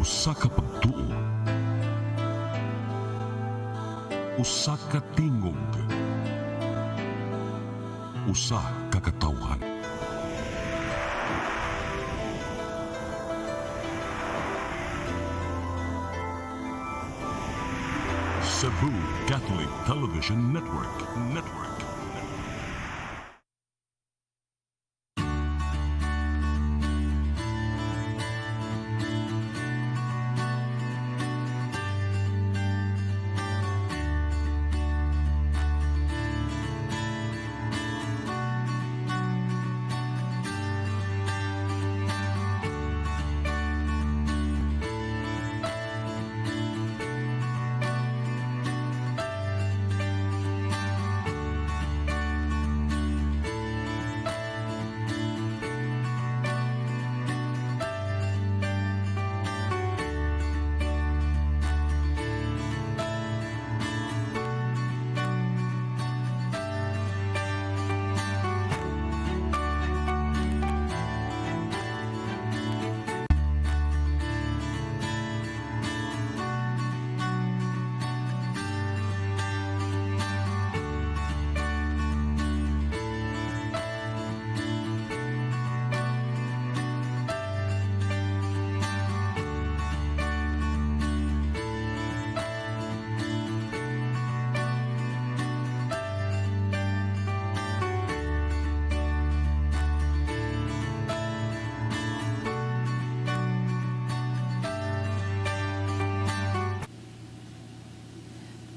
Usa ka pagtuo, usa ka tingog, usa ka katawhan. Cebu Catholic Television Network.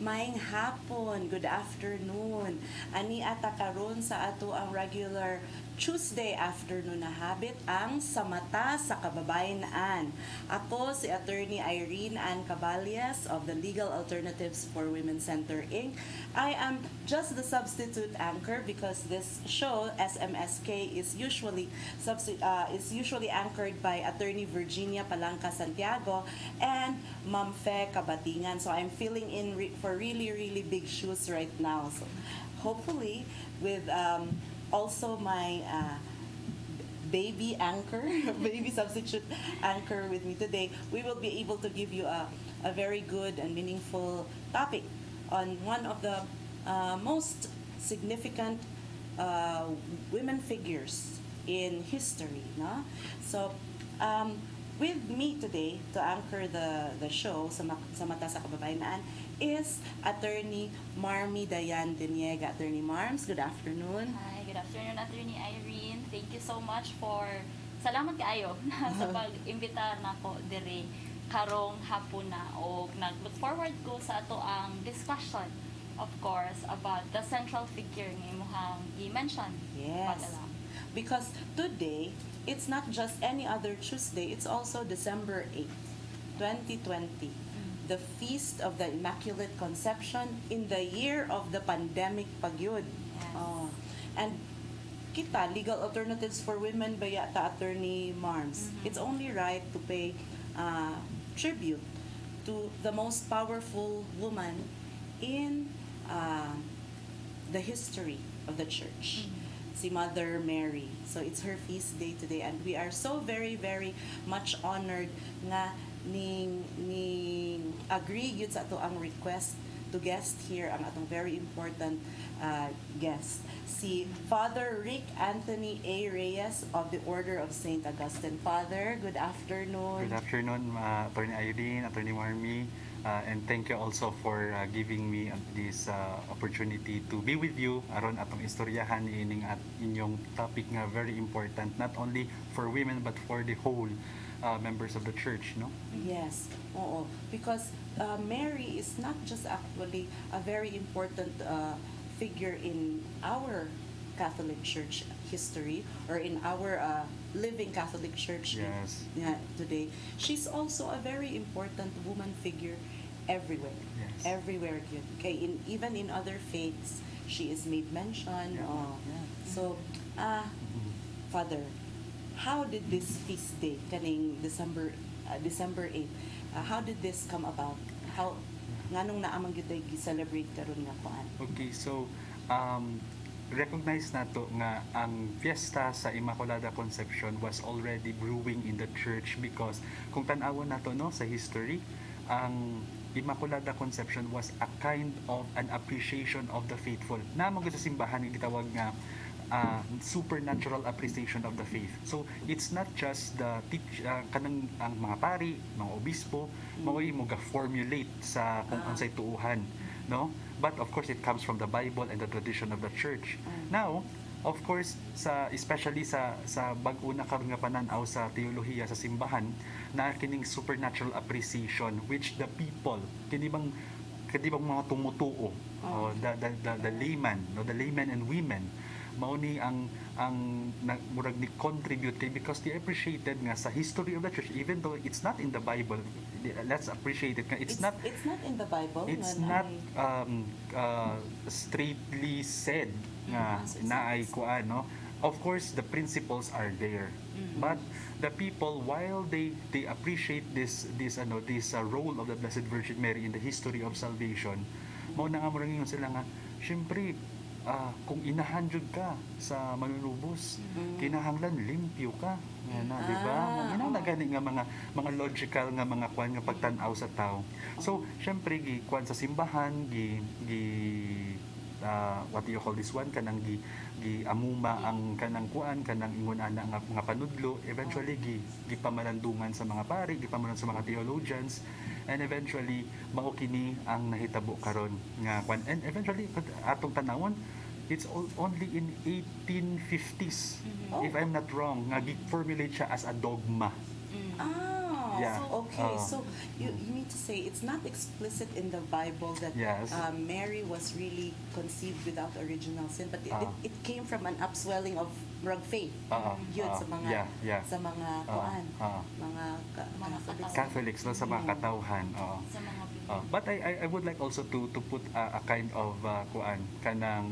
Maayong hapon, good afternoon. Ani ata karon sa ato ang regular Tuesday afternoon na habit ang Sa Mata sa Kababayen. Ako si Attorney Irene Ann Caballas of the Legal Alternatives for Women Center Inc. I am just the substitute anchor because this show SMSK is usually anchored by Attorney Virginia Palanca Santiago and Ma'am Fe Kabatingan. So I'm filling in for really big shoes right now. So hopefully with also my baby anchor, baby substitute anchor with me today, we will be able to give you a very good and meaningful topic on one of the most significant women figures in history. No? So, with me today to anchor the show sa Mata sa Kababayen is Attorney Marmy Dayan Diniega. Attorney Marms, good afternoon. Hi, good afternoon, Attorney Irene. Thank you so much for salamat kaayo sa pag-imbita nako dire karong hapon na og nag-look forward ko sa ato ang discussion, of course, about the central figure nga imong i-mention. Yes. Because today, it's not just any other Tuesday, it's also December 8th, 2020. The Feast of the Immaculate Conception in the year of the pandemic pagyud. Yes. And kita, Legal Alternatives for Women ba yata, Attorney Marms, it's only right to pay tribute to the most powerful woman in the history of the church. Si Mother Mary. So it's her feast day today and we are so very much honored nga ning agree yun sa ato ang request to guest here ang atong very important guest, si Father Rick Anthony A. Reyes of the Order of St. Augustine. Father, good afternoon. Good afternoon, Attorney Irene, Attorney Marmy, and thank you also for giving me this opportunity to be with you aron atong istoryahan ining at inyong topic nga very important not only for women but for the whole members of the church, no? Yes, oo. Because Mary is not just actually a very important figure in our Catholic Church history or in our living Catholic Church today. She's also a very important woman figure everywhere. Yes. Everywhere. Okay, even in other faiths, she is made mention. Yeah. So, Father, how did this feast day, kaning December 8th, how did this come about? How nganong naamang gyud gi-celebrate karon nga kuan? Okay, so recognize nato nga ang fiesta sa Immaculada Conception was already brewing in the church because kung tan-awon nato no sa history, ang Immaculada Conception was a kind of an appreciation of the faithful. Namo sa simbahan yung gitawag nga supernatural appreciation of the faith. So it's not just the kanang ang mga pari, mga obispo, mao'y mo ga-formulate sa kung unsay tuuhan, no? But of course it comes from the Bible and the tradition of the church. Now, of course, especially sa bag-o na karon nga pananaw sa teolohiya sa simbahan na kining supernatural appreciation which the people kini bang mga tumutuo, the layman, no, the laymen and women mao ni ang murag ni contribute kay because they appreciated nga sa history of the church even though it's not in the Bible. Let's appreciate it. It's not in the Bible. It's not straightly said nga na ay kuan, no. Of course the principles are there, but the people while they appreciate this role of the Blessed Virgin Mary in the history of salvation, mao na nga murag ingon sila nga syempre kung inahanjud ka sa manunubos, kinahanglan limpyo ka. Yan na, di ba? Yan na gani nga mga logical nga mga kwan nga pagtan-aw sa tao. So, syempre kwan sa simbahan, what do you call this one, kanang amuma ang kanang kuan, kanang ingon ana nga mga panudlo, eventually gipamalandungan sa mga pari, gipamalandungan sa mga theologians, and eventually mao kini ang nahitabo karon nga kwan. And eventually atong tanawon, it's only in 1850s, if I'm not wrong, nga gi-formulate siya as a dogma. Yeah. So you mean to say it's not explicit in the Bible that Yes. Mary was really conceived without original sin, but it came from an upswelling of faith. Yun sa mga sa mga kuan, mga Catholics no, sa mga katawhan. Sa mga But I would like also to put a kind of kuan kanang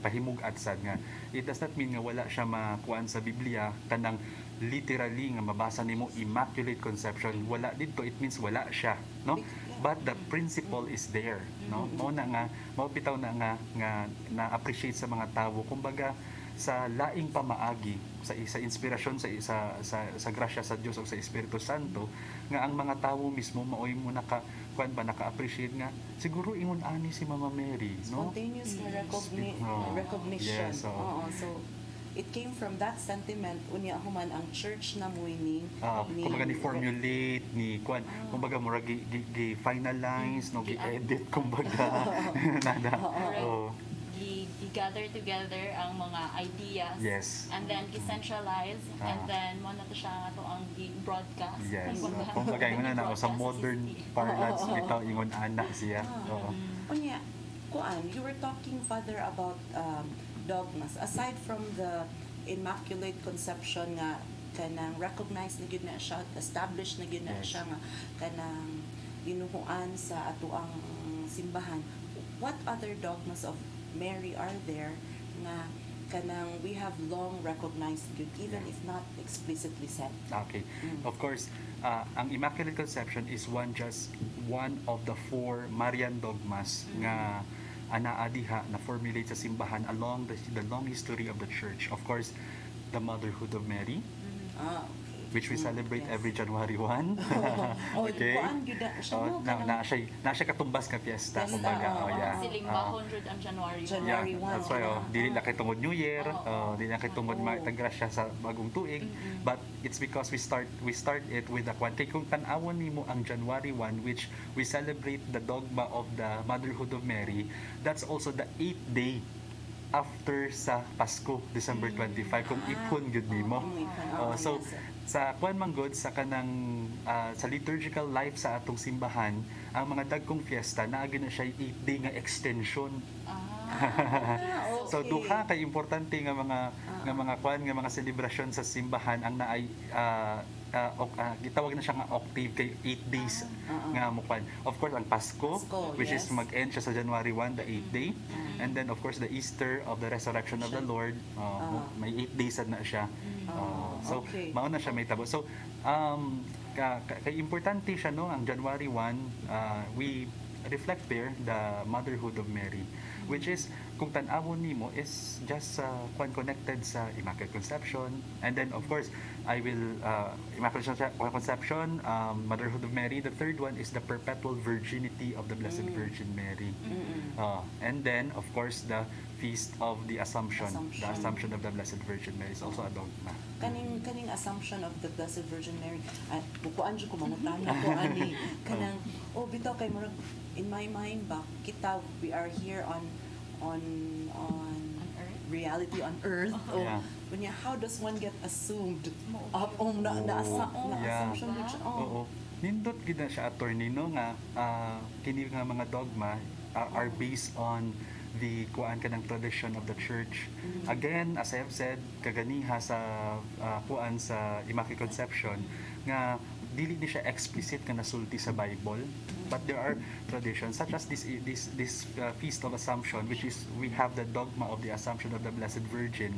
pahimug at sad nga it does not mean nga wala siya makuan sa Biblia kanang literally nga mabasa nimo Immaculate Conception, wala dito, it means wala siya, no, but the principle is there, no. Mao na nga mao bitaw na nga na appreciate sa mga tawo kumbaga sa laing pamaagi sa inspirasyon sa grasya sa Dios o sa Espiritu Santo nga ang mga tawo mismo maoy mo naka-appreciate nga siguro ingon ani si Mama Mary, no, spontaneous recognition. Yes, so it came from that sentiment unya human ang church na muining kumbaga ni formulate ni kwan kumbaga murag gi-finalize no, gi-edit kumbaga nada. gather together ang mga ideas, Yes. and then gi-centralize, and then mo na to siya ato ang broadcast. Yes. Kumbaga ingon na sa modern parlance bitaw ingon ana siya. Unya kuan, you were talking, Father, about dogmas aside from the Immaculate Conception nga kanang recognized na gyud na siya, established na gyud na siya nga kanang ginuhuan sa atoang simbahan. What other dogmas of Mary are there nga kanang we have long recognized good even if not explicitly said? Okay. Of course, ang Immaculate Conception is just one of the 4 Marian dogmas nga anaa diha na formulate sa simbahan along the long history of the church. Of course, the motherhood of Mary, which we celebrate every January 1. Okay. Na siya katumbas ka fiesta kumbaga. Siling bahon jud ang January 1. January 1. That's why dili na kay tungod New Year, dili na kay tungod tagrasya sa bagong tuig, but it's because we start it with the kwan. Kay kung tan-awon nimo ang January 1 which we celebrate the dogma of the motherhood of Mary, that's also the 8th day after sa Pasko, December 25, kung ipon gyud nimo. So sa kwan man gud sa kanang sa liturgical life sa atong simbahan, ang mga dagkong fiesta naa gyud na siya 8-day nga extension. So duha kay importante nga mga kwan nga mga selebrasyon sa simbahan ang naay gitawag na siya nga octave kay 8 days nga mo kwan. Of course ang Pasko, which is mag-end siya sa January 1, the 8th day. And then of course the Easter of the resurrection of the Lord, may 8 days na siya. So mao na siya may tabo. So kay importante siya no ang January 1, we reflect there the motherhood of Mary, which is kung tan-awon nimo is just connected sa Immaculate Conception, and then of course I will Immaculate Conception, Motherhood of Mary. The third one is the perpetual virginity of the Blessed Virgin Mary. And then of course the feast of the Assumption. The Assumption of the Blessed Virgin Mary is also a dogma. Kaning Assumption of the Blessed Virgin Mary, at bukuan jud ko mangutan ako ani kanang bitaw kay murag in my mind ba kita we are here on Earth? reality on earth. Yeah. Kunya, how does one get assumed Mo- up Yeah. assumption which Oo. Nindot gid na siya attorney no nga kini nga mga dogma are based on the kuan kanang tradition of the church. Again, as I have said, kaganiha sa kuan sa Immaculate Conception nga dili ni siya explicit nga nasulti sa Bible, but there are traditions such as this feast of Assumption, which is we have the dogma of the Assumption of the Blessed Virgin.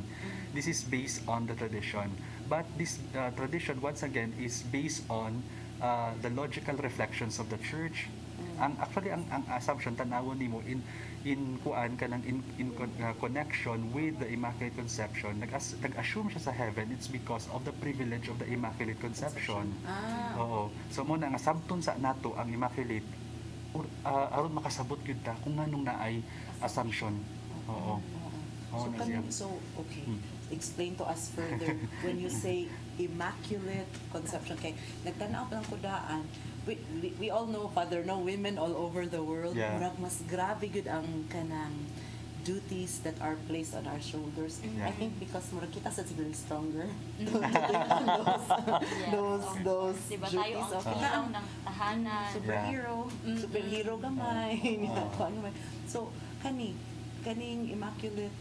This is based on the tradition, but this tradition once again is based on the logical reflections of the church. Ang assumption tanawon nimo in kuan kanang connection with the Immaculate Conception, nag-assume siya sa heaven. It's because of the privilege of the Immaculate Conception. Oo. So mo na nga sabton sa nato ang Immaculate aron makasabot gyud ta kung nganong naay assumption. Oo. Oo na siya. Okay. Explain to us further when you say Immaculate Conception. Kay nagtanaw lang ko daan. We all know, Father, no, women all over the world, Yeah. murag mas grabe gud ang kanang duties that are placed on our shoulders. Yeah. I think because murag kita sa siguro stronger. Yes. Those Diba tayo duties ang of ilaw ng tahanan. superhero gamay. Kuan gamay. So kaning Immaculate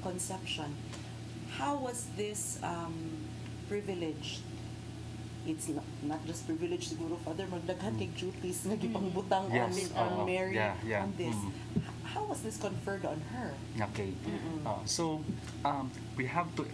Conception, how was this privileged? It's not just privilege siguro, Father, magdaghan kay duties nga gipangbutang Yes. on Mary Yeah. on this. How was this conferred on her? Okay. So we have to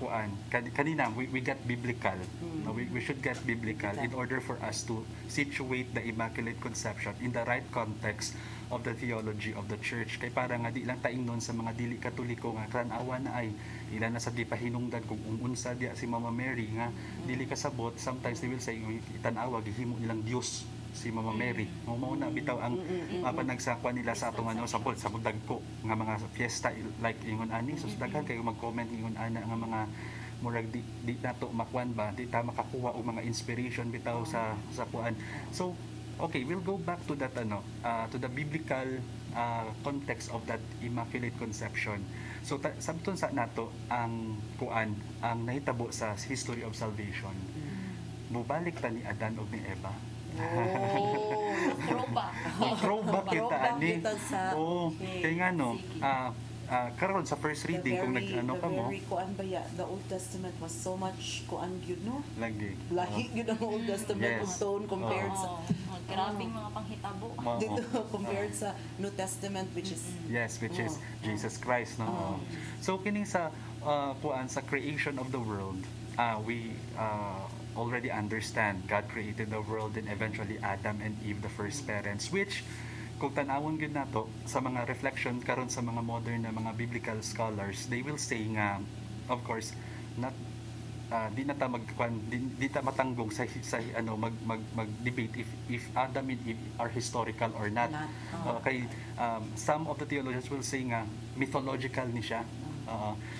kuan kanina we get biblical. We should get biblical in order for us to situate the Immaculate Conception in the right context of the theology of the church. Kay para nga di lang taingnon sa mga dili katoliko nga kan-awa na ay ila na sa gipahinungdan kung unsa dia si Mama Mary nga dili kasabot. Sometimes they will say tan-awa gihimo nilang Dios si Mama Mary. Mao na bitaw ang panagsakwa nila sa atong sa dagko nga mga fiesta like ingon ani. So daghan kayo mag-comment ingon ana nga mga murag di nato makwan ba, di ta makakuha og mga inspiration bitaw sa kuan. So okay, we'll go back to that to the biblical context of that Immaculate Conception. So sabton sa nato ang kuan ang nahitabo sa history of salvation. Mubalik ta ni Adan ug ni Eva. Throwback. Throwback kita ani. kita sa Kay nga no, karon sa first reading kung nag-ano ka mo, very kuan ba ya, the Old Testament was so much kuan gyud no? lagi. Lahi gyud ang Old Testament Yes. ug tone compared sa Grabing mga panghitabo. dito compared sa New Testament which is Yes, which is Jesus Christ, no. So kining sa kuan sa creation of the world, we already understand God created the world and eventually Adam and Eve, the first parents, which kung tanawon gyud nato sa mga reflection karon sa mga modern na mga biblical scholars, they will say nga of course not di na ta di ta matanggong sa mag-debate if Adam and Eve are historical or not. Kay some of the theologians will say nga mythological ni siya.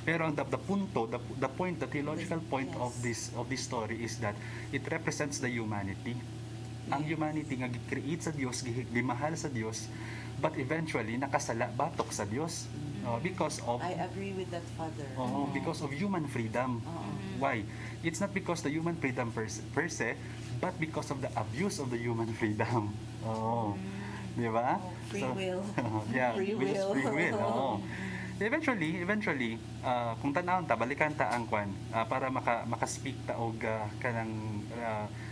Pero ang the point, the theological point of this story is that it represents the humanity. Ang humanity nga gi-create sa Dios, gimahal sa Dios, but eventually nakasala batok sa Dios because of I agree with that, Father. because of human freedom. Why? It's not because the human freedom per se, but because of the abuse of the human freedom. Di ba? Free will. Yeah, Free which is will. free will. Eventually, kung tanawon ta, balikan ta ang kwan para maka-speak ta og kanang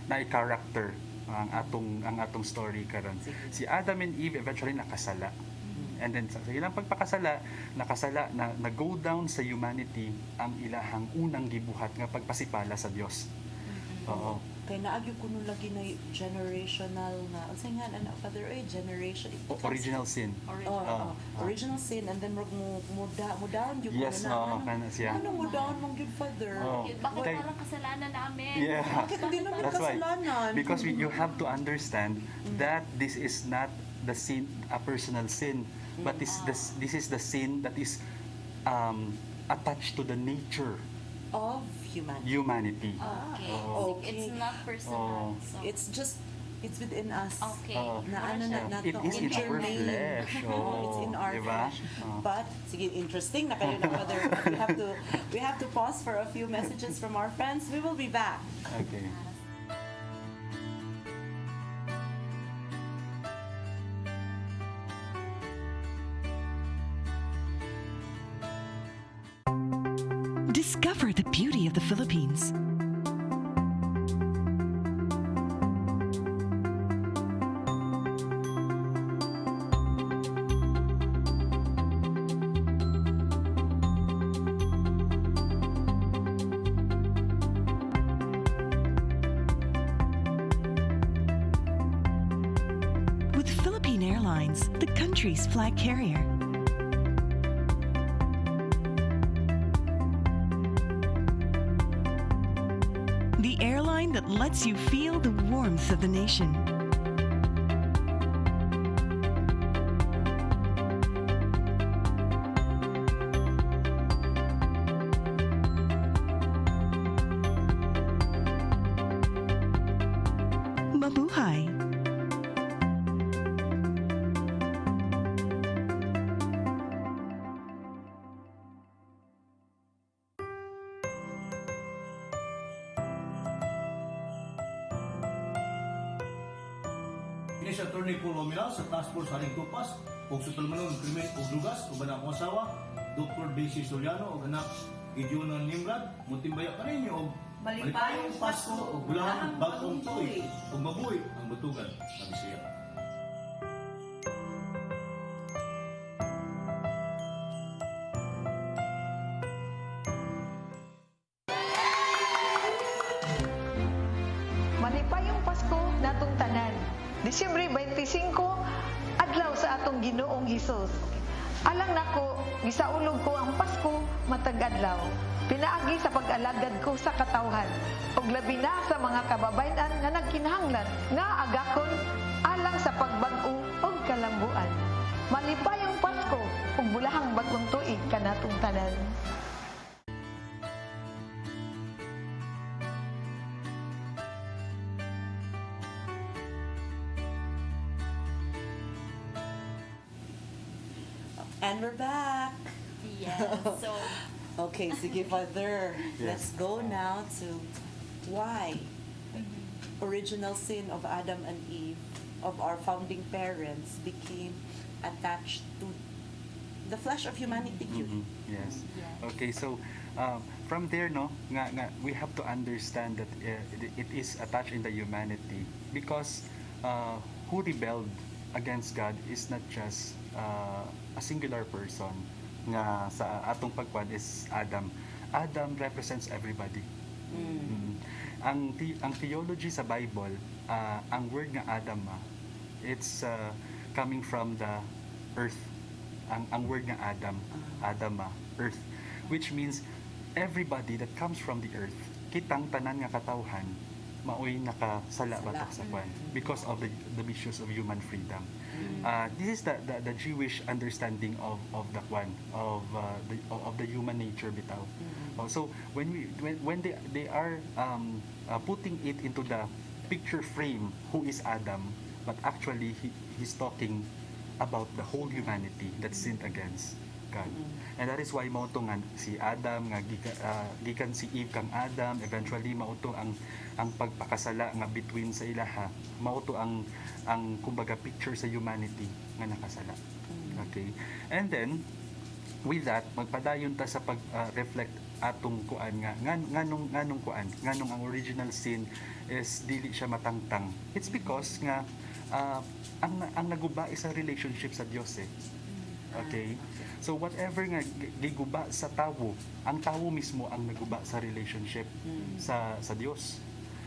na-character ang atong story karon. Si Adam and Eve eventually nakasala. And then sa ilang pagpakasala, na go down sa humanity ang ilahang unang gibuhat nga pagpasipala sa Dios. kay naagyo kuno lagi na generational nga unsay nga ana father generation Original sin. Oh, original sin and then mo down yung Yes, kana siya. Ano mo down mong good father? Oh. Bakit Kay- parang kasalanan namin? Yeah. Bakit hindi namin That's why. kasalanan? Because you have to understand that this is not the sin, a personal sin, but this is the sin that is attached to the nature Of humanity. humanity. Okay. Oh. It's not personal. Oh. So, It's within us. okay. Na ano na It is in our flesh. It's in our diba? flesh. But sige, interesting na kayo na father. We have to pause for a few messages from our friends. We will be back. Okay. Discover the beauty of the Philippines. With Philippine Airlines, the country's flag carrier. The airline that lets you feel the warmth of the nation. Mabuhay! Kini si Atty. Paul Omiral sa Task Force Haring Tupas ug sa Tulmanon Krimen ug Lugas ug anak kong asawa Dr. Daisy Soriano ug anak Gideon Nimrod mutimbaya pa ninyo og malipayong Pasko ug bulahang bagong tuig ug mabuhi ang batugan sa Bisaya. Malipayong Pasko natong tanan. Disyembre 25, adlaw sa atong Ginoong Hesus. Alang nako, gisaulog ko ang Pasko matag adlaw. Pinaagi sa pag-alagad ko sa katawhan ug labi na sa mga kababayan nga nagkinahanglan nga agakon alang sa pagbag-o ug kalambuan. Malipayong Pasko ug bulahang bagong tuig kanatong tanan. And we're back. yes. So, Okay, sige father. Let's Yes. go now to why original sin of Adam and Eve, of our founding parents, became attached to the flesh of humanity. Yes. Yeah. Okay, so from there, no, we have to understand that it is attached in the humanity because who rebelled against God is not just a singular person. Nga sa atong pagkuan is Adam. Adam represents everybody. Ang theology sa Bible, ang word nga Adam, it's coming from the earth. Ang word nga Adam, earth, which means everybody that comes from the earth, kitang tanan nga katawhan, maoy nakasala batok sa kwan because of the missions of human freedom. This is the Jewish understanding of the kwan of the human nature bitaw. So when they are putting it into the picture frame, who is Adam, but actually he's talking about the whole humanity that sinned against God. And that is why mao to nga si Adam nga gikan si Eve kang Adam, eventually mao to ang pagpakasala nga between sa ilaha, mao to ang kumbaga picture sa humanity nga nakasala. Okay? And then with that magpadayon ta sa pag reflect atong kuan nga nganong kuan nganong ang original sin is dili siya matangtang. It's because nga ang naguba is ang relationship sa Dios eh. Okay? So whatever nga giguba sa tawo, ang tawo mismo ang naguba sa relationship sa Dios.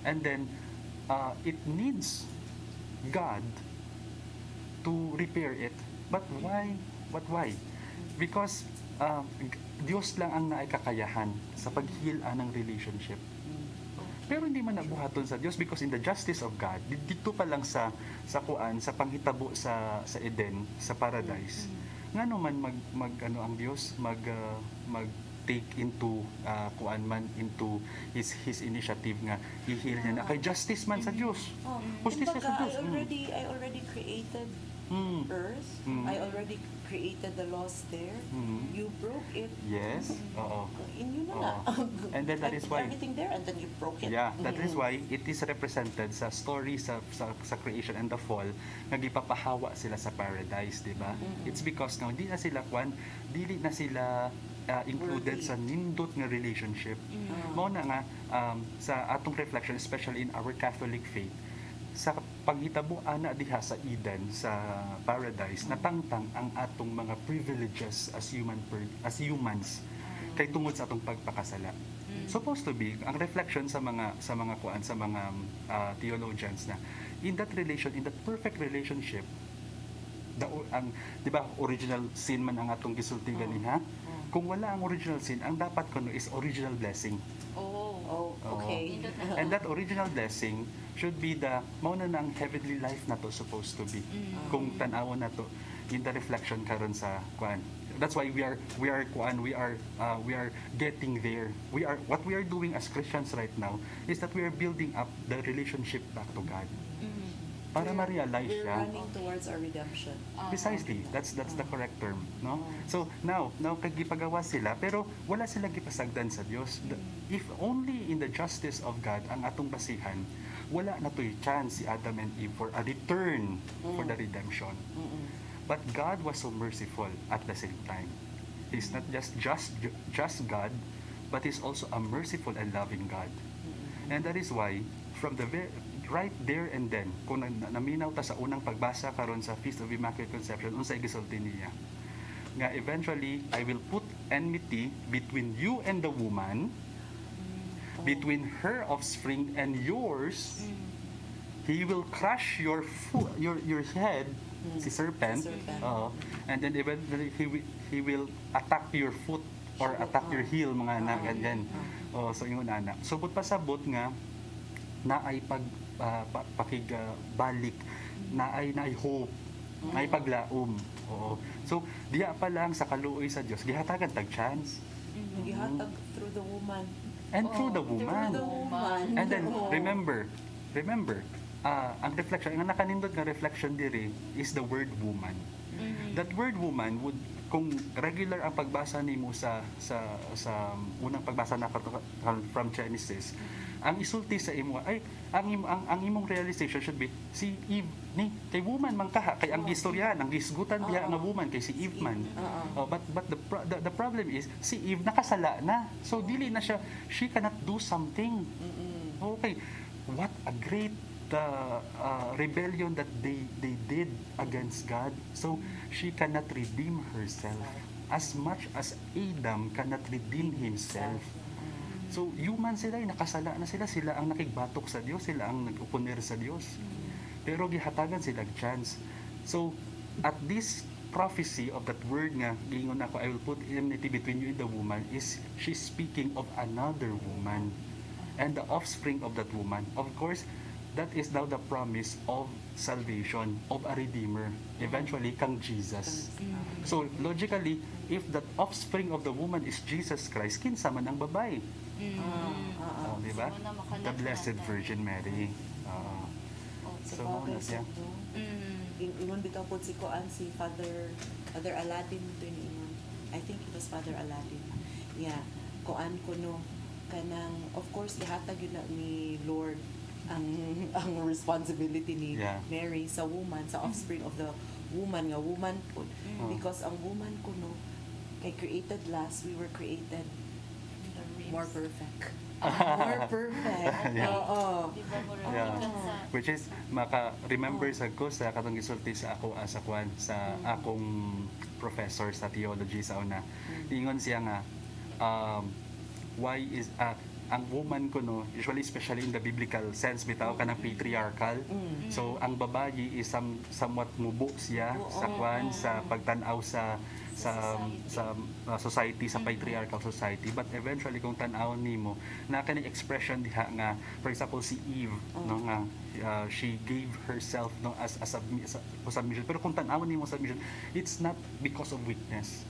And then it needs God to repair it. But why? But why? Because Diyos lang ang naikakayahan sa pag-heal ng relationship. Pero hindi man nabuhaton sa Diyos because in the justice of God, dito pa lang sa kuan, sa panghitabo sa Eden, sa paradise. Ngano man ang Diyos mag take into kuan man into his initiative nga i-heal niya na kay justice man sa Diyos. Justice sa Diyos. I already created earth. I already created the laws there. You broke it. Yes. Oo. Inyo na. And then that is why everything there and then you broke it. Yeah, that is why it is represented sa story sa creation and the fall nga gipapahawa sila sa paradise, di ba? It's because now dili na sila included Worthy. sa nindot nga relationship. Mao na nga sa atong reflection, especially in our Catholic faith, sa paghitabo ana diha sa Eden, sa paradise, natangtang ang atong mga privileges as humans kay tungod sa atong pagpakasala. Supposed to be ang reflection sa mga theologians na in that perfect relationship, di ba original sin man ang atong gisulti ganin ha? Kung wala ang original sin, ang dapat kuno is original blessing. Oh, okay. And that original blessing should be mao na ang heavenly life na to supposed to be. Kung tan-awon na to in the reflection karon sa kuan. That's why we are getting there. What we are doing as Christians right now is that we are building up the relationship back to God. Para ma-realize We're siya. running towards our redemption. Precisely, that's the correct term, no? So now kay gipagawa sila pero wala sila gipasagdan sa Dios. If only in the justice of God ang atong basihan, wala na to'y chance si Adam and Eve for a return for the redemption. But God was so merciful at the same time. He's not just God, but He's also a merciful and loving God. And that is why from the right there and then, kung naminaw ta sa unang pagbasa karon sa Feast of Immaculate Conception, unsay gisulti niya nga eventually I will put enmity between you and the woman, between her offspring and yours. He will crush your head, si serpent. And then eventually he will attack your foot or attack your heel, mga anak, ganyan. So ingon anak. Subot pa sabot nga naay pakigbalik, naay hope, naay paglaom. Oo. So diya pa lang sa kaluoy sa Dios gihatagan tag chance. Gihatag through the woman. And through the woman. Through the woman. And then remember, ang reflection, ang nakanindot nga reflection diri is the word woman. That word woman would, kung regular ang pagbasa nimo sa unang pagbasa na from Genesis, ang isulti sa imo ay ang imong realization should be si Eve ni kay woman man kaha kay ang gistoryahan ang gisgutan diha nga woman kay si Eve man. But the problem is si Eve nakasala na, so dili na siya, she cannot do something. Okay, what a great rebellion that they did against God. So she cannot redeem herself as much as Adam cannot redeem himself. So human sila, nakasala na sila ang nakigbatok sa Dios, sila ang nag-oponer sa Dios. Pero gihatagan sila chance. So at this prophecy of that word nga giingon ako, I will put enmity between you and the woman, is she's speaking of another woman and the offspring of that woman. Of course, that is now the promise of salvation, of a redeemer, eventually kang Jesus. So logically, if the offspring of the woman is Jesus Christ, kinsa man ang babae? Di ba? The Blessed Virgin Mary. So Bagay siya. sa ingon bitaw po si Koan, si Father Aladdin to ingon. I think it was Father Aladdin. Yeah, Koan kuno kanang, of course ihatag yun na ni Lord ang responsibility ni Mary sa woman, sa offspring of the woman nga woman po, because ang woman kuno kay created last, we were created more perfect. More perfect. Oo. Which is maka-remember sa ko sa katong gisulti sa ako sa kwan sa akong professor sa theology sa una. Ingon siya nga why is ang woman ko no, usually especially in the biblical sense bitaw kanang patriarchal. So ang babayi is somewhat mubo siya sa kwan sa pagtan-aw sa society, sa patriarchal society, but eventually kung tan-awon nimo na kani expression diha nga for example si Eve no nga she gave herself no as a submission, pero kung tan-awon nimo submission, it's not because of weakness.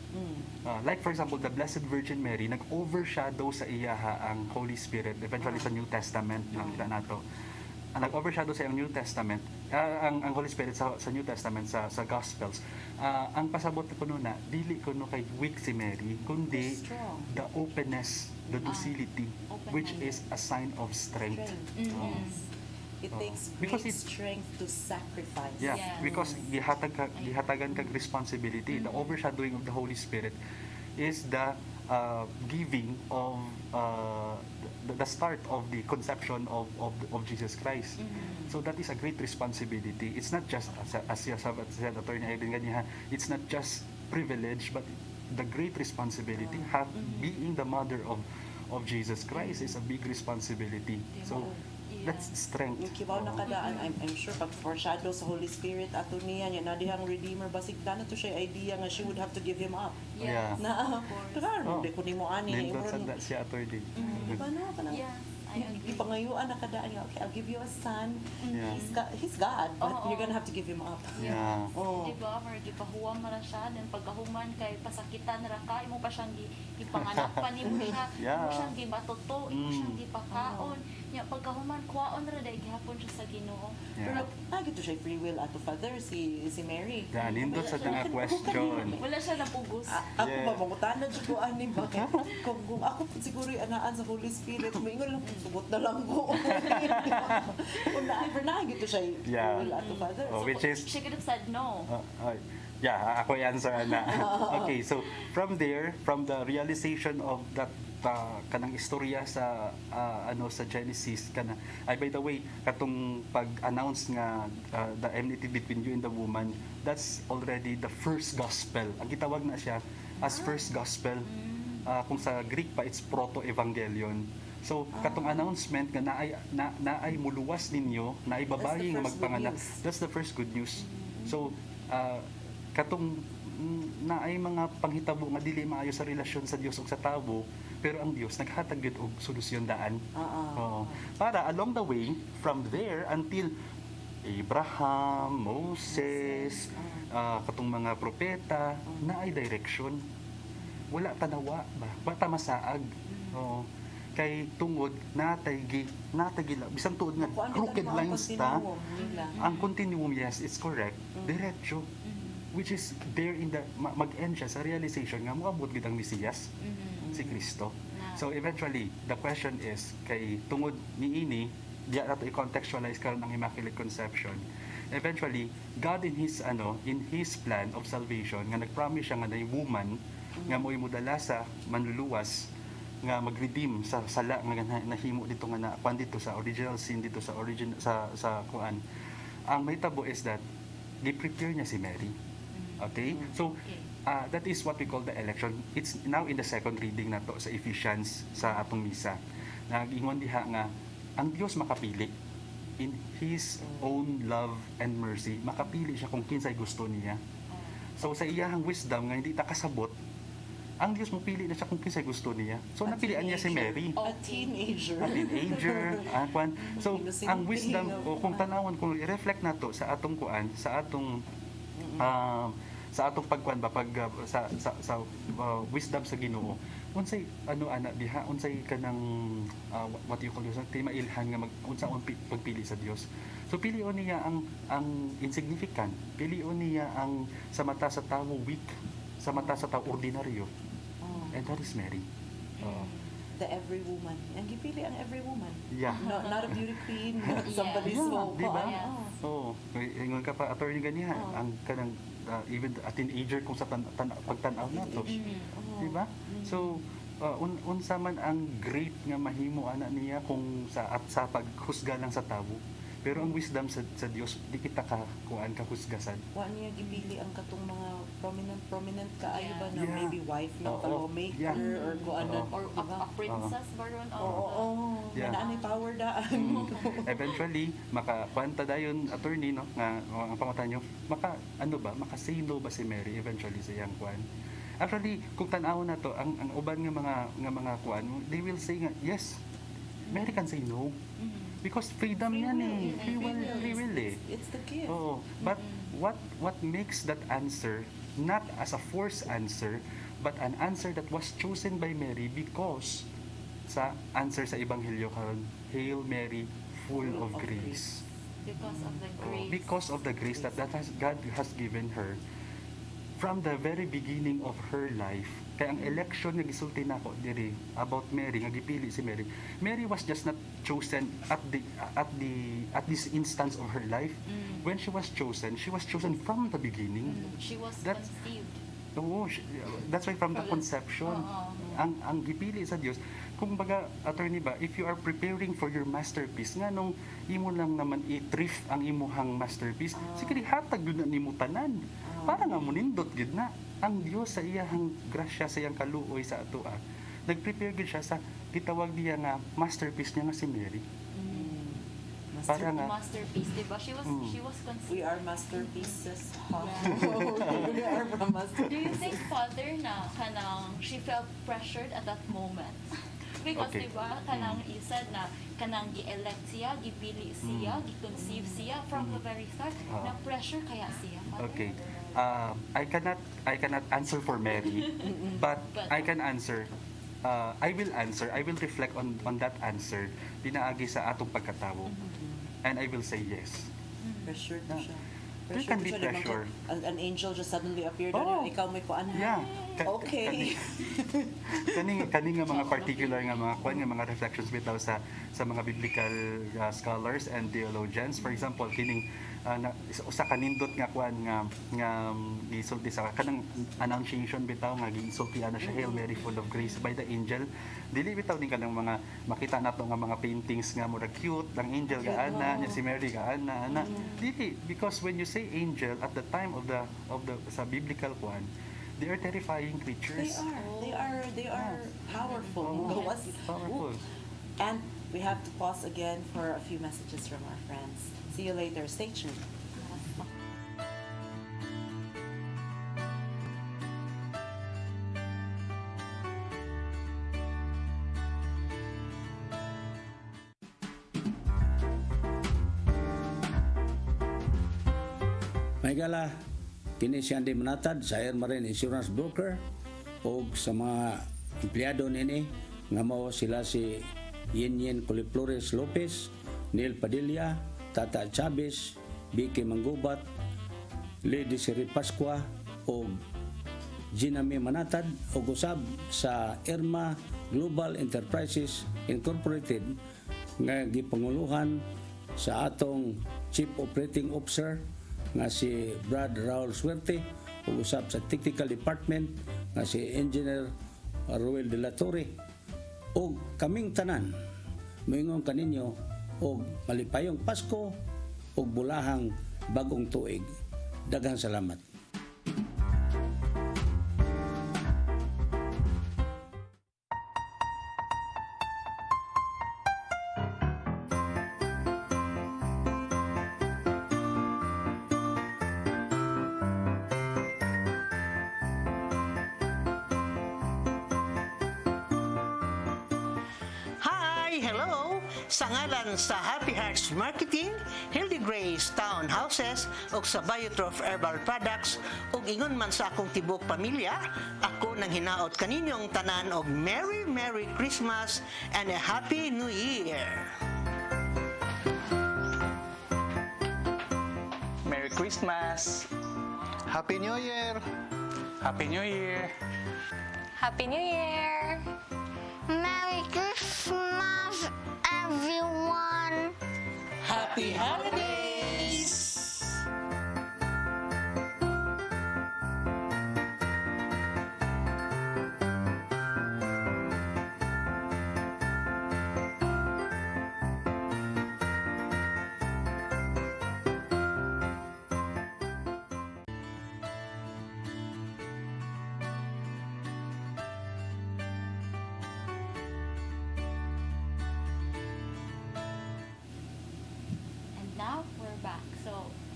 Like for example, the Blessed Virgin Mary nag-overshadow sa iyaha ang Holy Spirit eventually sa New Testament nakita nato. Nag-overshadow sa New Testament, ang Holy Spirit sa New Testament sa Gospels. Ang pasabot ko na dili ko no kay weak si Mary, kundi the openness, the docility, which is a sign of strength. It takes Because great it- strength to sacrifice. Yeah, Yes. because gihatagan kag responsibility. The overshadowing of the Holy Spirit is the giving of the start of the conception of Jesus Christ. So that is a great responsibility. It's not just as you said, Attorney Aileen ganyan, it's not just privilege, but the great responsibility. Being the mother of Jesus Christ is a big responsibility. So that's strength. Yung kibaw na kadaan, I'm sure pag foreshadow sa Holy Spirit ato niya na dihang Redeemer basig na to siya idea nga she would have to give him up. Yeah. Na claro, di ko nimo ani Nindot sa siya, Attorney. Diba no kanang Yeah, I agree. ipangayuan na kadaan nga okay, I'll give you a son. Yeah. He's God, but Oo. you're gonna have to give him up. Yeah. Oh. Diba, or gipahuwam ra siya, then pagkahuman kay pasakitan ra ka, imo pa siyang ipanganak pa nimo siya, Yeah. imo siyang gimatuto, imo siyang gipakaon. Nya pagkahuman kuwaon ra dai gihapon siya sa Ginoo. Pero Yeah. nagito siya free will ato father si Mary. Yeah, nindot sa nga question. Wala siya napugos. Ako Yeah. ba mangutanan jud ko ani ba kung ako po siguro anaan sa Holy Spirit moingon lang sugot na lang ko. Kung na-ever na gito siya Yeah. free will ato father. Oh, So, which is She could have said no. yeah, ako i-answer na. Okay, so from there, from the realization of that kanang istorya sa sa Genesis kana by the way katong pag-announce nga the enmity between you and the woman, that's already the first gospel. Ang gitawag na siya as first gospel. Kung sa Greek pa it's proto-evangelion. So katong announcement nga naay muluwas ninyo, naay babayi nga That's the first magpanganak. good news. That's the first good news. So katong naay mga panghitabo nga dili maayo sa relasyon sa Dios ug sa tawo, pero ang Dios naghatag gyud og solusyon daan. Oo. Para along the way from there until Abraham, Moses, katong mga propeta, naay direction. Wala tanawa ba? Wala masaag. Oo. Kay tungod natay bisan tuod nga Kung ano crooked lang ang lines ta. continuum nila. Ang continuum, yes, it's correct. Diretso. Which is there in the mag-end siya sa realization nga moabot gid ang Mesiyas, si Kristo. So eventually, the question is kay tungod niini diya nato i-contextualize karon ang Immaculate Conception. Eventually, God in his plan of salvation nga nag-promise siya nga na yung woman nga mo'y mudala sa manluluwas nga mag-redeem sa sala nga nahimo dito nga nakuan dito sa original sin dito sa sa kuan. Ang mahitabo is that gi-prepare niya si Mary. Okay? So that is what we call the election. It's now in the second reading nato sa Ephesians sa atong misa. Nag-ingon diha nga ang Dios makapili in His own love and mercy. Makapili siya kung kinsay gusto niya. So sa iyahang wisdom nga hindi ta kasabot, ang Diyos mo pili na siya kung kinsay gusto niya. So napilian niya si Mary. A teenager. A teenager, kwan. So Innocent ang wisdom being, o kung tanawon kung i-reflect nato sa atong kuan, sa atong pagkuan ba sa wisdom sa Ginoo. Unsay ana diha, unsay kanang what you call this, mailhan nga unsaon pagpili sa Dios. So pilion niya ang insignificant, pilion niya ang sa mata sa tawo weak, sa mata sa tawo ordinaryo. And that is Mary. The every woman. Ang gipili ang every woman. Yeah. Not a beauty queen, not somebody's hope. Di ba? Yeah. Oo. Ingon ka pa, attorney ganiha, ang kanang even a teenager kung sa pagtanaw nato. Di ba? So, unsa man ang great nga mahimo ana niya kung sa paghusga lang sa tawo. Pero ang wisdom sa Dios, di kita kuan kahusgasan. Wa niya gipili ang katong mga prominent kaayo ba na Yeah. maybe wife ng Oo. lawmaker Yeah. or kuanan Or a princess ba ron? Oo, Yeah. na may power daan. Eventually, makakwanta dayon attorney no nga ang pangutan nyo, maka say no ba si Mary eventually sa iyang kuan. Actually, kung tan-aw na to, ang uban nga mga kuan, they will say nga, yes, Mary can say no. Because freedom yan eh. Free will eh. It's the gift. Oo. But what makes that answer not as a forced answer, but an answer that was chosen by Mary because sa answer sa Ebanghelyo karon, Hail Mary, full of grace. Because of the Oh, grace. because of the grace that God has given her from the very beginning of her life. Kaya ang election nga gisulti nako diri about Mary nga gipili si Mary. Mary was just not chosen at this instance of her life. When she was chosen from the beginning. She was That's- conceived. Oo, that's why from the conception. Ang gipili sa Dios, kung baga attorney ba, if you are preparing for your masterpiece, nga nung imo lang naman i-thrift ang imuhang masterpiece, sige hatag gyud na nimo tanan. Para nga mo nindot gyud na ang Dios sa iyang grasya sa iyang kaluoy sa atoa. Nag-prepare gyud siya sa gitawag niya nga masterpiece niya nga si Mary. Para nga Masterpiece, diba? She was conceived. We are masterpieces. We are from Do masterpieces. you think, Father, na kanang she felt pressured at that moment? Because Okay. diba, kanang said na kanang gi-elect siya, gipili siya, gi-conceive siya from the very start, na pressure kaya siya, Father? Okay. I cannot answer for Mary, but I can answer. I will reflect on that answer pinaagi sa atong pagkatawo. And I will say yes. Pressured na siya. There can be siya, di man pressure. An angel just suddenly appeared Oh. on you. Ikaw may kuan ha? Yeah. Okay. Kani nga mga particular nga mga kuan nga mga reflections bitaw sa mga biblical scholars and theologians. For example, kining usa ka nindot nga kuan nga gisulti sa kanang annunciation bitaw nga gisulti ana siya, Hail Mary, full of grace, by the angel. Dili bitaw din kanang mga makita nato nga mga paintings nga mura cute, ang angel gaana nya si Mary gaana ana. Dili, because when you say angel at the time of the sa biblical kuan, they are terrifying creatures. They are powerful. Oh, Gawas- powerful. And we have to pause again for a few messages from our friends. See you later. Stay tuned. May gala, kini si Andy Manatad sa Air Marine Insurance Broker o sa mga empleyado nini nga mao sila si Yenyen Coliflores Lopez, Neil Padilla, Tata Chavez, Vicky Manggubat, Lady Siri Pascua o Ginami Manatad o usab sa Irma Global Enterprises Incorporated nga gipanguluhan sa atong Chief Operating Officer nga si Brad Raul Suerte ug usab sa Technical Department nga si Engineer Ruel de la Torre ug kaming tanan moingon kaninyo og malipayong Pasko ug bulahang bagong tuig. Daghang salamat. Hi! Hello! Sa ngalan sa Happy Hearts Marketing, Hildy Grace Townhouses ug sa Biotrof Herbal Products ug ingon man sa akong tibok pamilya, ako nang hinaot kaninyong tanan og Merry Merry Christmas and a Happy New Year! Merry Christmas! Happy New Year! Happy New Year! Happy New Year! Merry Christmas, everyone! Happy Holidays!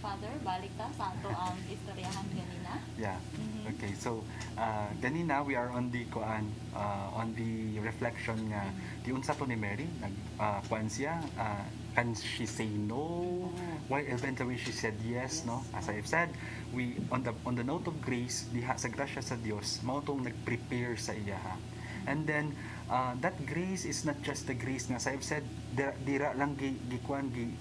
Father, balik ta sa ato ang istoryahan ganina. Yeah. Okay. So ganina we are on the on the reflection nga di unsa to ni Mary nag kuan siya can she say no? Why eventually she said yes, no? As I've said, we on the note of grace diha sa grasya sa Dios mao tong nag-prepare sa iya ha. And then that grace is not just the grace nga, as I've said, dira lang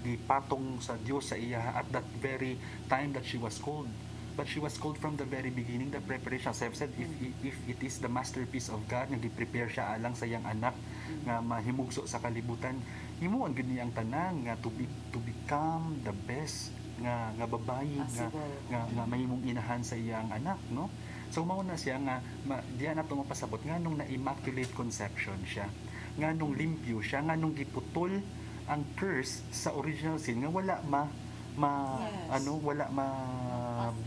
gipatong sa Dios sa iya at that very time that she was called. But she was called from the very beginning, the preparation. As I've said, if it is the masterpiece of God, nga gi-prepare siya alang sa iyang anak nga mahimugso sa kalibutan, himuon gid niya ang tanan nga to become the best nga babayi nga mahimong inahan sa iyang anak, no? So mao na siya nga diyan nato mapasabot nga nung na immaculate conception siya, nga nung limpyo siya, nga nung giputol ang curse sa original sin nga wala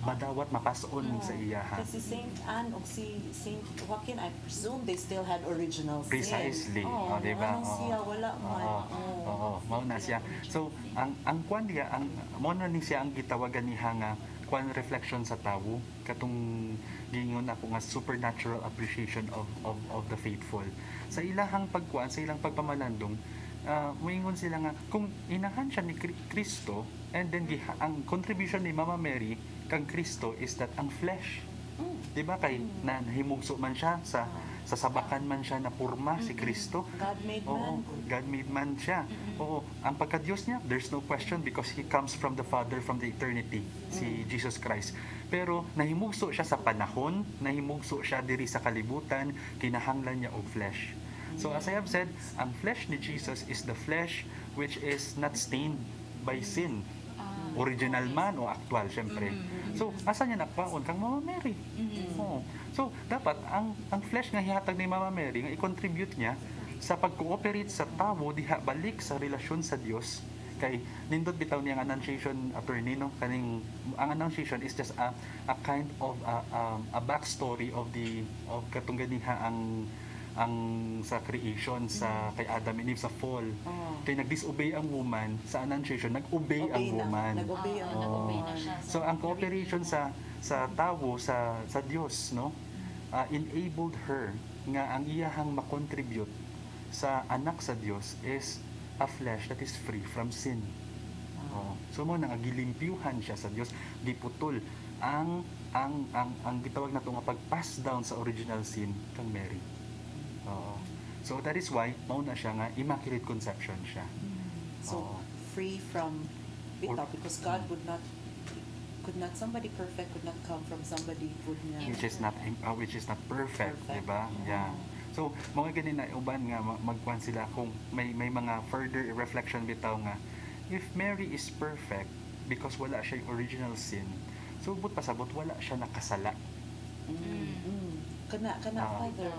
madawat mapason sa iya ha. Kasi Saint Anne o si Saint Joaquin, I presume they still had original sin. Precisely. Diba? Anong siya wala man. Mao na siya. So ang kwan diya ang mao na ni siya ang gitawagan niha nga kwan reflection sa tawo katong gingon ako nga supernatural appreciation of the faithful. Sa ilahang pagkuan, sa ilang pagpamalandong, moingon sila nga kung inahan siya ni Kristo and then ang contribution ni Mama Mary kang Kristo is that ang flesh, di ba kay nahimugso man siya sa sabakan man siya na purma si Kristo. God made man. God made man siya. Oo, ang pagka-Diyos niya, there's no question because He comes from the Father from the eternity, si Jesus Christ. Pero nahimugso siya sa panahon, nahimugso siya diri sa kalibutan, kinahanglan niya og flesh. So as I have said, ang flesh ni Jesus is the flesh which is not stained by sin. Original man o actual, syempre. So, asa niya nakwaon kang Mama Mary? So, dapat ang flesh nga hihatag ni Mama Mary nga i-contribute niya sa pag-cooperate sa tawo diha balik sa relasyon sa Dios. Kay nindot bitaw niya ang annunciation attorney, no? Kaning ang annunciation is just a kind of a backstory of katong ganiha ang sa creation sa kay Adam and Eve sa fall. Kay nag-disobey ang woman sa annunciation, nag-obey ang woman. Nag-obey na siya. So ang cooperation sa tawo sa Dios, no? Enabled her nga ang iyahang makontribute sa anak sa Dios is a flesh that is free from sin. So mo nang gilimpyuhan siya sa Dios, giputol ang gitawag nato nga pag-pass down sa original sin kang Mary. So that is why mao na siya nga immaculate conception siya. So free from because God could not somebody perfect could not come from somebody good nga which is not perfect, di ba? Yeah. So mga ganin na uban nga magkuan sila kung may mga further reflection bitaw nga if Mary is perfect because wala siya original sin, so but pasabot wala siya nakasala. Kana father.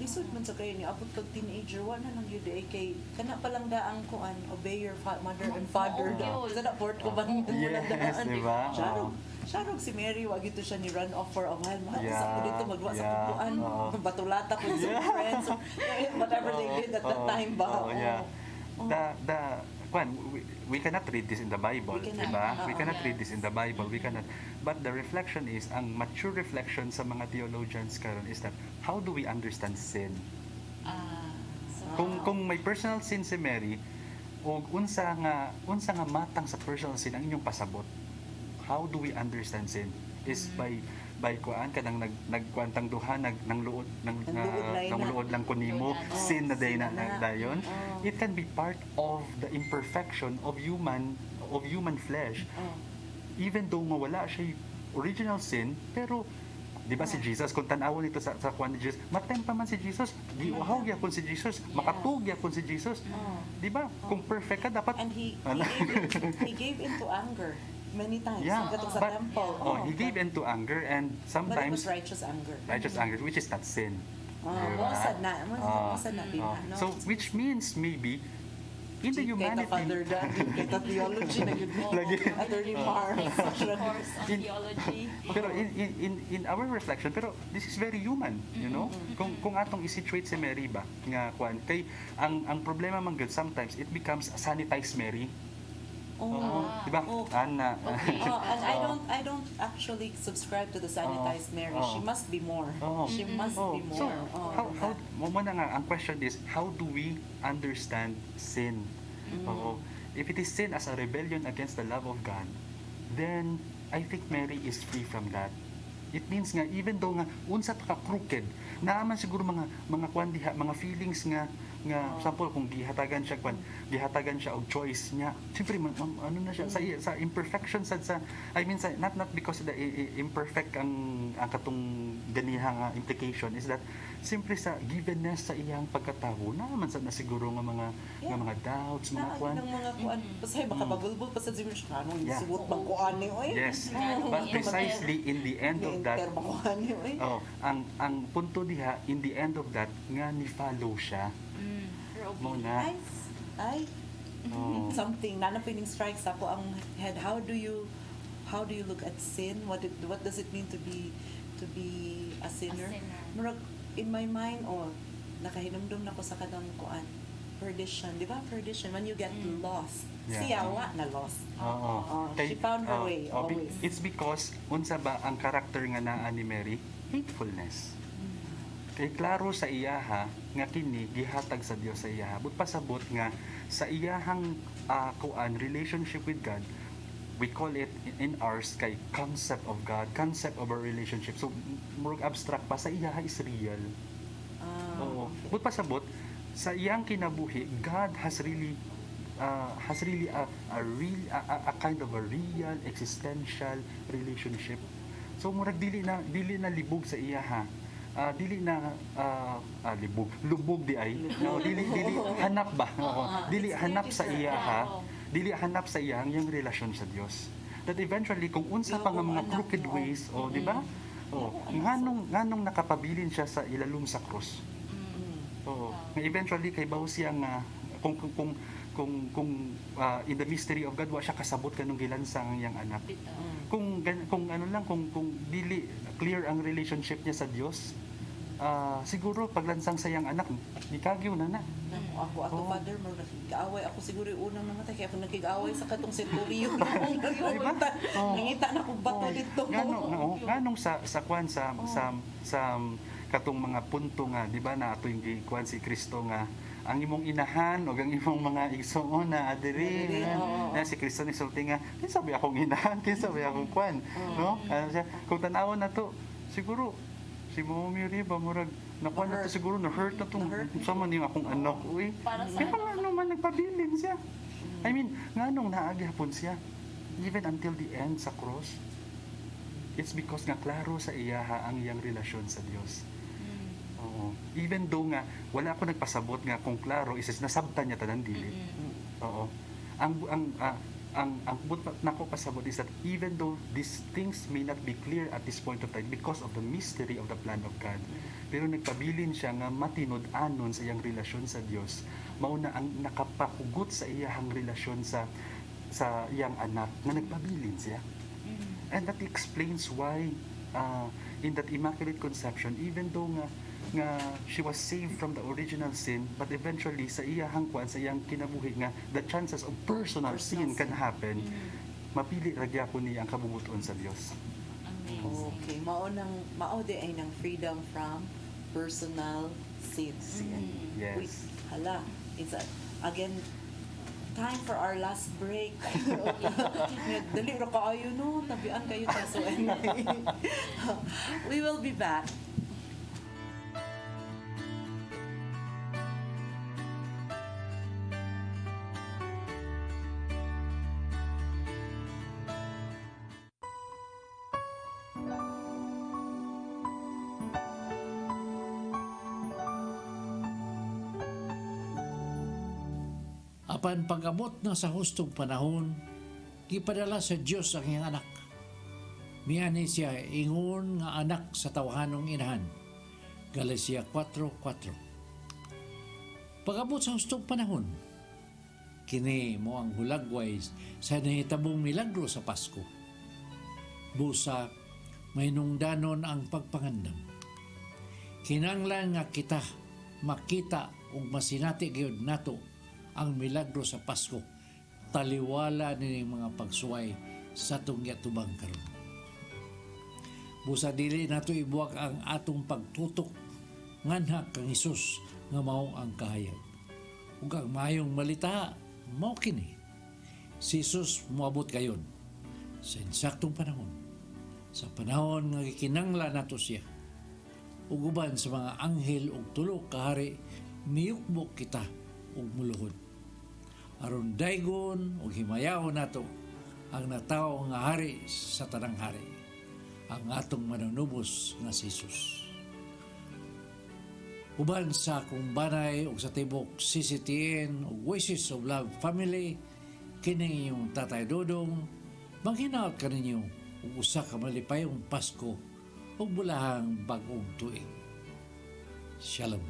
Lisod man sa kayo ni abot kag teenager wala nang yun kay kana pa lang daang kuan obey your mother and father daw. Sa na port ko ba mo daan. Diba? Sharog si Mary wag ito siya ni run off for a while. Sa ko dito magwa sa kuan. Batulata ko sa friends. Whatever they did at that time ba. We cannot read this in the Bible, diba? We cannot read this in the Bible. We cannot. But the reflection is, ang mature reflection sa mga theologians karon is that how do we understand sin? Kung may personal sin si Mary, o unsa nga matang sa personal sin ang inyong pasabot, how do we understand sin? Is by kuan kanang nagkuantang duha nang luod lang kunimo sin na day na dayon. It can be part of the imperfection of human flesh, even though nga wala siya original sin, pero di ba si Jesus kung tan-awon nito sa kuan ni Jesus, matempa man si Jesus, giuhaw gyapon si Jesus, makatug gyapon si Jesus, di ba? Kung perfect ka dapat and he gave into anger many times. Sa temple. He gave into anger and sometimes but it was righteous anger. Righteous anger, which is not sin. Masad na din. So which means maybe in the humanity. Father kita theology na yun. Attorney Mar. Course of theology. Pero in our reflection, pero this is very human, you know? Kung atong i-situate si Mary ba nga kuan kay ang problema man gud sometimes it becomes a sanitized Mary. Diba? Ana. And I don't actually subscribe to the sanitized Mary. She must be more. She must be more. So, how mo na nga, ang question is, how do we understand sin? Oo. If it is sin as a rebellion against the love of God, then I think Mary is free from that. It means nga, even though nga, unsa pa ka crooked, naaman siguro mga kwan diha, mga feelings nga, sample kung gihatagan siya og choice niya, siyempre ano na siya sa imperfection sa I mean not because the imperfect ang katong ganihang implication is that simply sa givenness sa iyang pagkatao naman sa na siguro nga mga doubts, mga kwan. Pasay baka pagulbul pa sa siguro siya kanong sugot bang kuan ni oy. Yes. But precisely in the end of that, ang punto diha in the end of that nga ni follow siya. Muna. Something nanapining strikes ako ang head. How do you look at sin? What does it mean to be a sinner? Murag, in my mind, nakahinumdum na ko sa kadang kuan. Perdition, di ba? Perdition, when you get lost. Siya wa na lost. She found her way always. It's because unsa ba ang karakter nga naa ni Mary? Faithfulness. Kay klaro sa iyaha nga kini gihatag sa Dios sa iyaha. But pasabot nga sa iyahang relationship with God, we call it in ours kay concept of God, concept of our relationship. So more abstract pa, sa iyaha is real. But pasabot sa iyang kinabuhi, God has really a kind of a real existential relationship. So murag dili na libog sa iyaha. Dili na lubog di ay dili hanap ba dili hanap sa iyang yung relasyon sa Dios, that eventually kung unsa pa nga mga crooked ways di ba nganong nakapabilin siya sa ilalum sa krus, nga eventually kay bawo siya nga kung in the mystery of God wa siya kasabot kanong gilansang yang anak, kung ano lang kung dili clear ang relationship niya sa Dios, siguro paglansang sa yang anak gikagyo na. Ako father mo nag-aaway ako siguro yung unang namatay kaya ako nag-aaway sa katong centurion. Nangita na ko bato dito. Nganong sa kwan sa katong mga punto nga di ba na ato yung gikuan si Kristo nga ang imong inahan o ang imong mga igsoon na adiri na si Kristo ni sulti nga kinsabi akong inahan, kinsabi akong kwan, no? Kung tanawon na to siguro si Mommy Riba murag nakuha na to siguro na hurt na tong sama niyo akong anak kaya ano man nagpabilin siya. I mean nganong naagi hapon siya even until the end sa cross. It's because nga klaro sa iyaha ang iyang relasyon sa Dios. Even though nga wala ako nagpasabot nga kung klaro is nasabtan niya tanan dili. Ang nako pasabot is that even though these things may not be clear at this point of time because of the mystery of the plan of God, pero nagpabilin siya nga matinud-anon sa iyang relasyon sa Dios, mao na ang nakapahugot sa iyang relasyon sa iyang anak nga nagpabilin siya. And that explains why in that Immaculate Conception, even though nga she was saved from the original sin, but eventually sa iyang kwan, sa iyang kinabuhi nga the chances of personal sin can happen, mapili ragya po niya ang kabubuton sa Dios. Okay, mao di ay ng freedom from personal sins. Yes. Wait, hala, it's again time for our last break. Dali ra kaayo no, tabian kayo ta so we will be back. Apan pag-abot na sa hustong panahon, gipadala sa Dios ang iyang anak. Miyani siya ingon nga anak sa tawahanong inahan. Galatia 4:4. Pag-abot sa hustong panahon, kini mo ang hulagway sa nahitabong milagro sa Pasko. Busa, may nungdanon ang pagpangandam. Kinanglan nga kita makita ug masinati gyud nato ang milagro sa Pasko taliwala nining mga pagsuway sa atong yatubang karon. Busa dili nato ibuwag ang atong pagtutok nganha kang Hesus nga mao ang kahayag. Ug ang maayong malita mao kini. Si Hesus moabot kayon sa insaktong panahon. Sa panahon nga gikinanglan nato siya. Ug uban sa mga anghel ug tulo ka hari miyukbok kita ug muluhod. Aron daygon ug himayahon nato ang natawo nga hari sa tanang hari, ang atong manunubos nga si Jesus. Uban sa akong banay ug sa tibok CCTN ug Voices of Love Family, kini inyong Tatay Dodong, manghinaot ka ninyo ug usa ka malipayong Pasko ug bulahang bag-ong tuig. Shalom.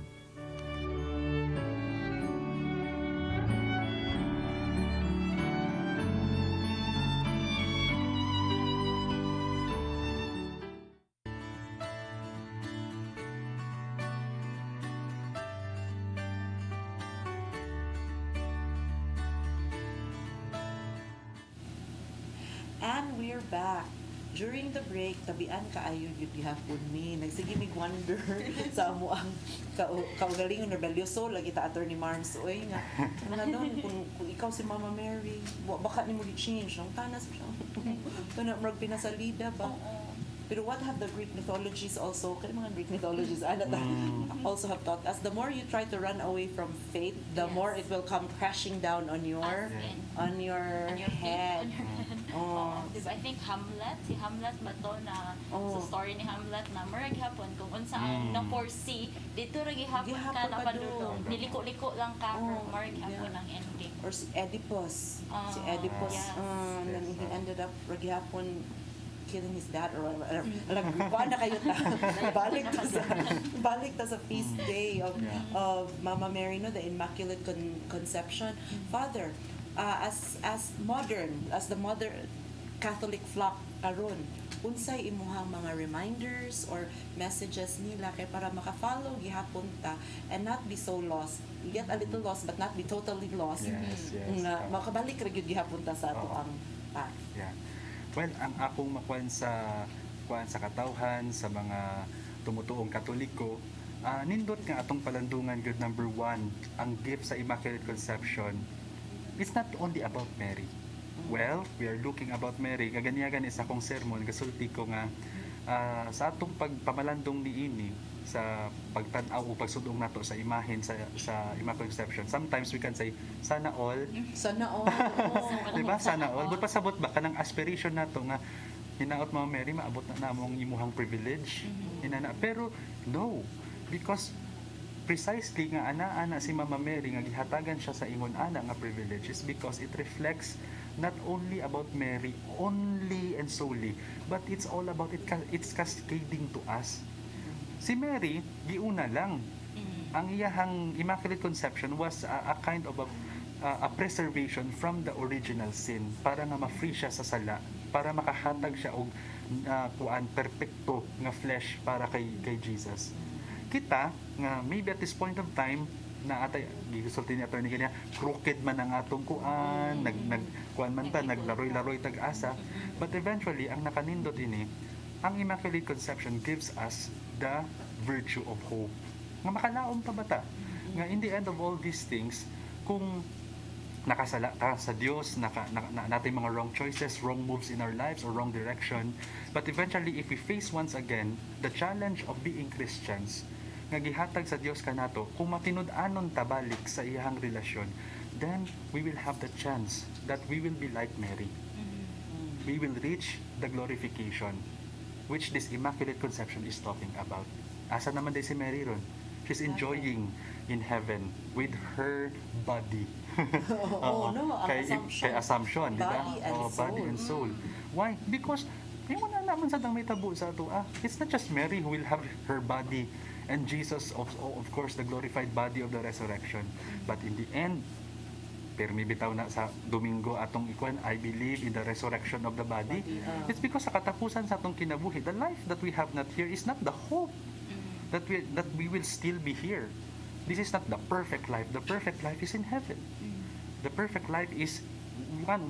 And we're back. During the break, tabian kaayo gyud gihapon mi. Nagsige mig wonder sa amo ang kaugalingon rebelyoso lagi ta Attorney Marms oy nga nganon kung ikaw si Mama Mary, baka nimo gi-change ang tanas siya. Kana murag pinasalida ba? Pero what have the Greek mythologies also, kaya mga Greek mythologies, also have taught us, the more you try to run away from faith, the more it will come crashing down on your head. Diba, I think si Hamlet ba to na sa story ni Hamlet na marag hapon kung unsa ang na-foresee, dito ragi hapon ka napadulong. Niliko-liko lang ka, marag hapon ang ending. Or si Oedipus. He ended up ragi hapon killing his dad or alam ko na kayo ta balik ta sa feast day of Mama Mary, no, the Immaculate Conception. Father, as the mother Catholic flock aron, unsay imuhang mga reminders or messages nila kay para maka-follow gihapon ta and not be so lost, get a little lost but not be totally lost, nga makabalik ra gyud gihapon ta sa ato ang path. Well, ang akong makuan sa katawhan sa mga tumutuong Katoliko, nindot nga atong palandungan good number 1, ang gift sa Immaculate Conception. It's not only about Mary. Well, we are looking about Mary. Kaganyagan is akong sermon, kasulti ko nga sa atong pagpamalandong niini sa pagtan-aw o pagsudong nato sa imahen sa Immaculate Conception. Sometimes we can say sana all. Diba? Sana all. But pasabot ba kanang aspiration nato nga hinaot Mama Mary maabot na namong imuhang privilege. Pero no, because precisely nga ana si Mama Mary nga gihatagan siya sa ingon ana nga privileges because it reflects not only about Mary only and solely, but it's all about it's cascading to us. Si Mary giuna lang, ang iyahang Immaculate Conception was a kind of a preservation from the original sin para nga ma-free siya sa sala, para makahatag siya og perpekto nga flesh para kay Jesus. Kita nga maybe at this point of time na atay gisulti ni attorney kanya crooked man ang atong kuan, nagkuan man ta, naglaroy-laroy tag-asa, but eventually ang nakanindot ini, ang Immaculate Conception gives us the virtue of hope. Nga makalaom pa ba ta? Nga in the end of all these things, kung nakasala ta sa Diyos, natin mga wrong choices, wrong moves in our lives, or wrong direction, but eventually if we face once again the challenge of being Christians, nga gihatag sa Diyos kanato, kung matinud-anon ta balik sa iyang relasyon, then we will have the chance that we will be like Mary. We will reach the glorification which this Immaculate Conception is talking about. Asa naman din si Mary ron? She's enjoying in heaven with her body. Kay Assumption, di ba? Body and soul. Why? Because wala naman sa dang may tabo sa ato. It's not just Mary who will have her body and Jesus of course the glorified body of the resurrection. But in the end, permi bitaw na sa Domingo atong ikuan, I believe in the resurrection of the body. It's because sa katapusan sa atong kinabuhi, the life that we have not here is not the hope that we will still be here. This is not the perfect life. The perfect life is in heaven. The perfect life is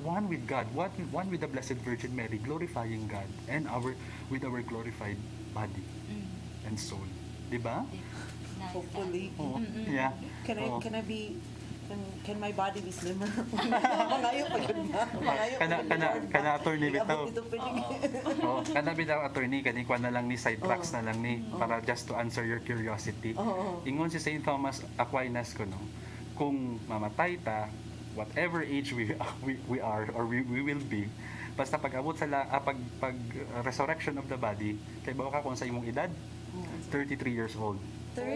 one with God, one with the Blessed Virgin Mary, glorifying God, and with our glorified body and soul. Diba? Hopefully. Oo. Yeah. Oo. Can my body be slimmer? Mangayo pa yun na. Mangayo pa yun, Lord. Kana attorney bitaw. Iabot dito pwedeng. Oh, kana bitaw attorney kani kwa na lang ni sidetracks na lang ni para just to answer your curiosity. Ingon si Saint Thomas Aquinas ko no, kung mamatay ta whatever age we are or we will be, basta pag-abot sa pag resurrection of the body, kay bawa ka kung sa imong edad 33 years old. 30.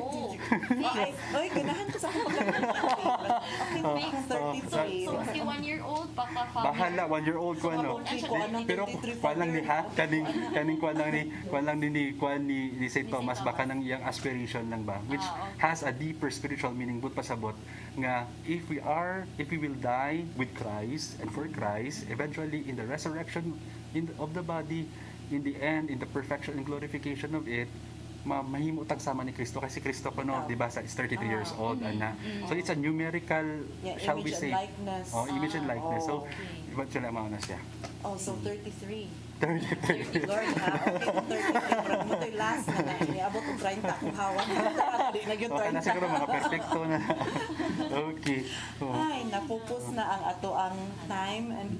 Ay, ganahan ko sa akong Okay, 33. So, si 1-year-old, baka family. Bahala, 1-year-old ko ano. Pero kuan lang ni ha, kaning kuan lang ni Saint Thomas baka nang iyang aspiration lang ba, which has a deeper spiritual meaning but pasabot nga if we will die with Christ and for Christ, eventually in the resurrection of the body, in the end, in the perfection and glorification of it, mahimo tag sama ni Kristo kasi Kristo ko no, di ba, is 33 years old ana. So it's a numerical, shall we say, likeness. Image and likeness. So what sila mao na siya? Oh, so 33. 33. Lord ha, okay kung 33. Pero mo to'y last na lang. Iniabot kong 30 kung hawan. Di na yun Okay na 30. siguro mga perfecto na. Okay. Ay, napupus na ang ato ang time and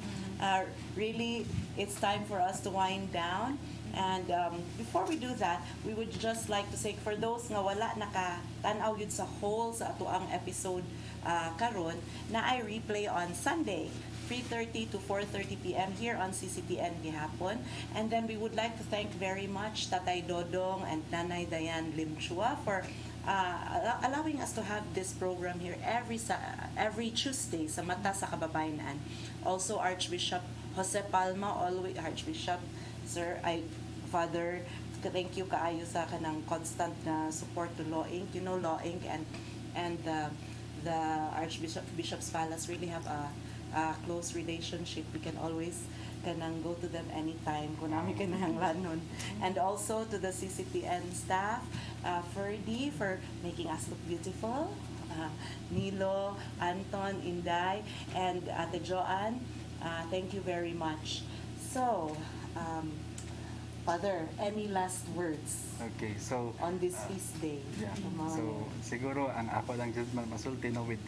really it's time for us to wind down. And before we do that, we would just like to say for those nga wala nakatanaw yun sa whole sa ato ang episode karon na ay replay on Sunday 3:30 to 4:30 p.m. here on CCTN gihapon. And then we would like to thank very much Tatay Dodong and Nanay Dayan Limchua for allowing us to have this program here every Tuesday sa Mata sa Kababayen. Also Archbishop Jose Palma, always Archbishop Sir, Father, thank you kaayo sa kanang constant na support to Law Inc. You know Law Inc. and the Archbishop's Palace really have a close relationship. We can always kanang go to them anytime kung namin kinahanglanon. And also to the CCTN staff, Ferdy for making us look beautiful, Nilo, Anton, Inday, and Ate Joanne, thank you very much. So, Father, any last words Okay, so on this feast day? yeah. So siguro ang ako lang jud masulti no with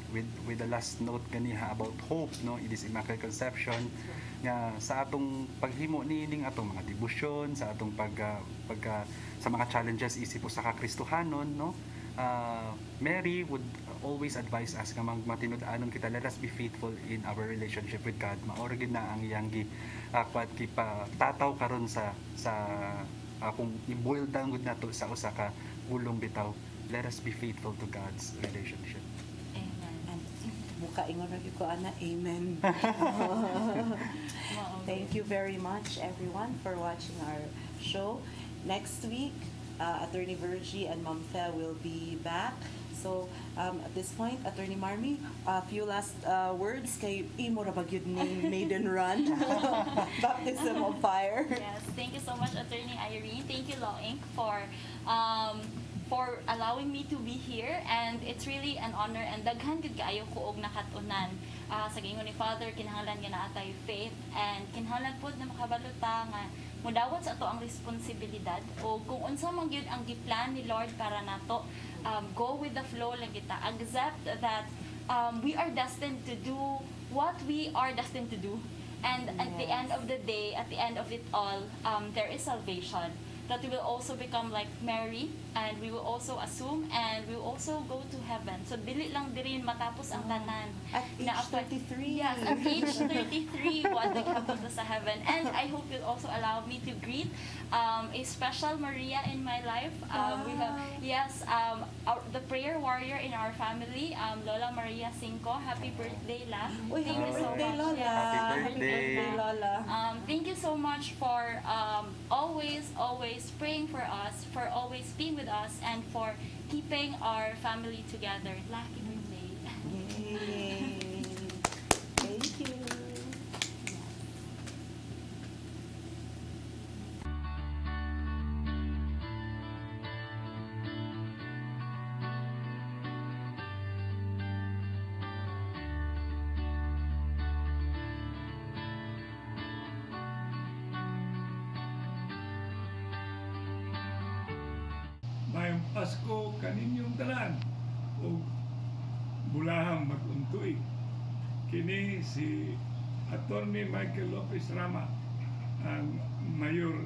the last note ganiha about hope no, it is Immaculate Conception nga sa atong paghimo niining atong mga debosyon, sa atong sa mga challenges isip sa kakristohanon no. Mary would always advise us nga matinud-anon kita, let us be faithful in our relationship with God. Maoro gid na ang iyang tataw karon sa kung i-boil down gud nato sa usa ka gulong bitaw, let us be faithful to God's relationship. And buka ingon ra gyud ko ana, amen. Thank you very much everyone for watching our show. Next week, Attorney Virgie and Ma'am Fe will be back. So, at this point, Attorney Marmy, a few last words kay imo ra bagyud ni Maiden Run, Baptism of Fire. Yes, thank you so much, Attorney Irene. Thank you, Law Inc. for allowing me to be here, and it's really an honor and daghan gid kaayo ko og nakatunan sa gingon ni Father. Kinahanglan nga naatay faith and kinahanglan pod na makabaluta nga mudawat sa ato ang responsibilidad o kung unsa man gyud ang giplan ni Lord para nato, go with the flow lang kita, accept that we are destined to do what we are destined to do, and at the end of the day, at the end of it all, there is salvation, that we will also become like Mary, and we will also assume, and we will also go to heaven. So dili lang diri matapos ang tanan. At age 33. Yes, at age 33, what we have sa heaven. And I hope you'll also allow me to greet a special Maria in my life. We have, the prayer warrior in our family, Lola Maria Cinco. Happy birthday, La. Uy, Thank you so birthday, much. Lola. Yes. Happy birthday, Lola. Thank you so much for always praying for us, for always being with us, and for keeping our family together. Lucky birthday. Yay. Thank you. Pasko kaninyong tanan ug bulahang mag-untuig. Kini si Attorney Michael Lopez Rama, ang mayor